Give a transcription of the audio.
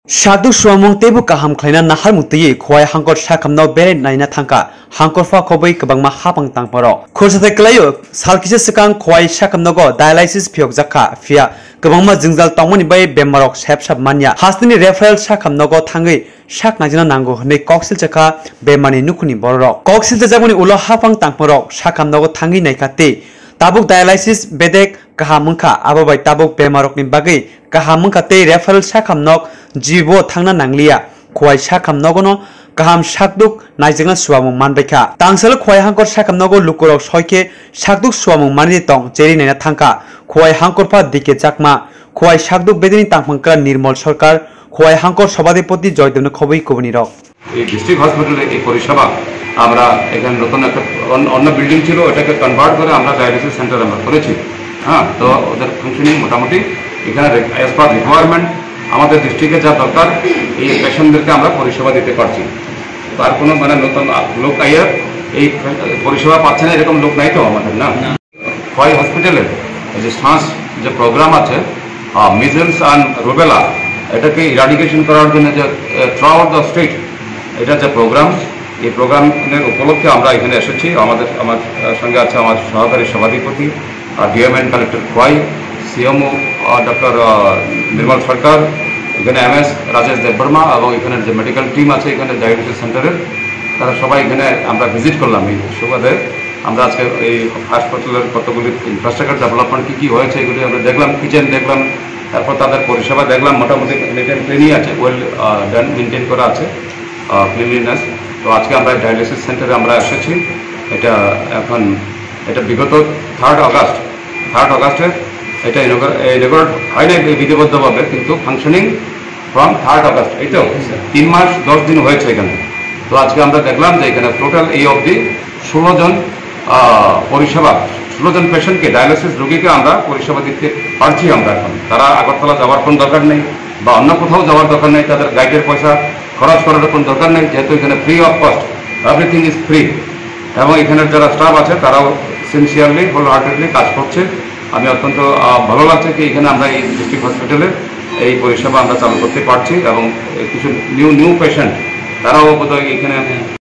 Sadu suamong tebu kaham klaina nahar mutiyi khwai hangkor sakamnaw bere naina thangka hangkor fa khobai kabangma hapang tangparo khorsate klayo salkise sikang khwai sakamnago dialysis phiok jakha fia kabangma jingjal tongmani bai bemarok sepsap manya hasni referral sakamnago thangai sak najina nango hne koksil jakha bemani nukuni borok koksil jakmani ulo hapang tangparo sakamnago thangai naikate tabuk dialysis bedek kahamungkha ababai tabuk bemarokni bagai kahamungkha te referral sakamnok jibo thangna nanglia khwai sakamnogono kaham sakduk naijingna suamung manbaikha tangsal khwai hangkor sakamnogo lukurok soike sakduk suamung manri tong cheri naina thangka khwai hangkorpha dike jakma khwai sakduk bedini tangpangkra nirmal sarkar khwai hangkor সভাধিপতি জয়দেবনে খবই কবনি rock এই district হসপিটালে এই পরিষেবা আমরা এখানে নতুন একটা অন্য বিল্ডিং ছিল ওটাকে কনভার্ট করে আমরা ডায়ালিসিস সেন্টার আমরা করেছি। হ্যাঁ, তো ওদের ফাংশনিং মোটামুটি এখানে অ্যাজ পার রিকোয়ারমেন্ট আমাদের ডিস্ট্রিক্টে যা দরকার এই পেশেন্টদেরকে আমরা পরিষেবা দিতে পারছি। তার কোনো মানে নতুন লোক আইয়ার এই পরিষেবা পাচ্ছে না এরকম লোক নাই তো আমাদের না। খোয়াই হসপিটালের যে শ্বাস যে প্রোগ্রাম আছে মিজলস অ্যান্ড রুবেলা এটাকে ইরাডিকেশন করার জন্য যে থ্রু আউট দ্য স্টেট এটা যে প্রোগ্রাম এই প্রোগ্রামের উপলক্ষে আমরা এখানে এসেছি। আমার সঙ্গে আছে আমার সহকারী সভাধিপতি ডিএমএন collector Khowai, CMO doctor Nirmal Sarkar, এখানে এমএস রাজেশ দেববর্মা এবং এখানে যে মেডিকেল টিম আছে এখানে ডায়ালিসিস সেন্টারের তারা সবাই এখানে আমরা ভিজিট করলাম। এই সুবাদে আমরা আজকে এই হাসপাতালের কতগুলি ইনফ্রাস্ট্রাকচার ডেভেলপমেন্ট কী হয়েছে এগুলি আমরা দেখলাম, কিচেন দেখলাম, তারপর তাদের পরিষেবা দেখলাম, মোটামুটি ক্লিনই আছে, ওয়েল ডান মেনটেন করা আছে ক্লিনলিনেস। তো আজকে আমরা ডায়ালিসিস সেন্টারে আমরা এসেছি। এটা বিগত 3rd অগাস্টে এটা ইনগরেট হয় না বিধিবদ্ধভাবে, কিন্তু ফাংশনিং ফ্রম 3rd অগাস্ট এইটাও 3 মাস 10 দিন হয়েছে এখানে। তো আজকে আমরা দেখলাম যে এখানে টোটাল এই অবধি 16 জন পরিষেবা 16 জন পেশেন্টকে ডায়ালিসিস রোগীকে আমরা পরিষেবা দিতে পারছি। আমরা এখন তারা আগরতলা যাওয়ার কোনো দরকার নেই বা অন্য কোথাও যাওয়ার দরকার নেই, তাদের গাইডের পয়সা খরচ করার কোনো দরকার নেই, যেহেতু এখানে free of cost, everything is free. এবং এখানের যারা স্টাফ আছে তারাও সিনসিয়ারলি হোল হার্টেডলি কাজ করছে। আমি অত্যন্ত ভালো লাগছে কি এখানে আমরা এই ডিস্ট্রিক্ট হসপিটালে এই পরিষেবা আমরা চালু করতে পারছি এবং কিছু নিউ পেশেন্ট তারাও বোধহয় এখানে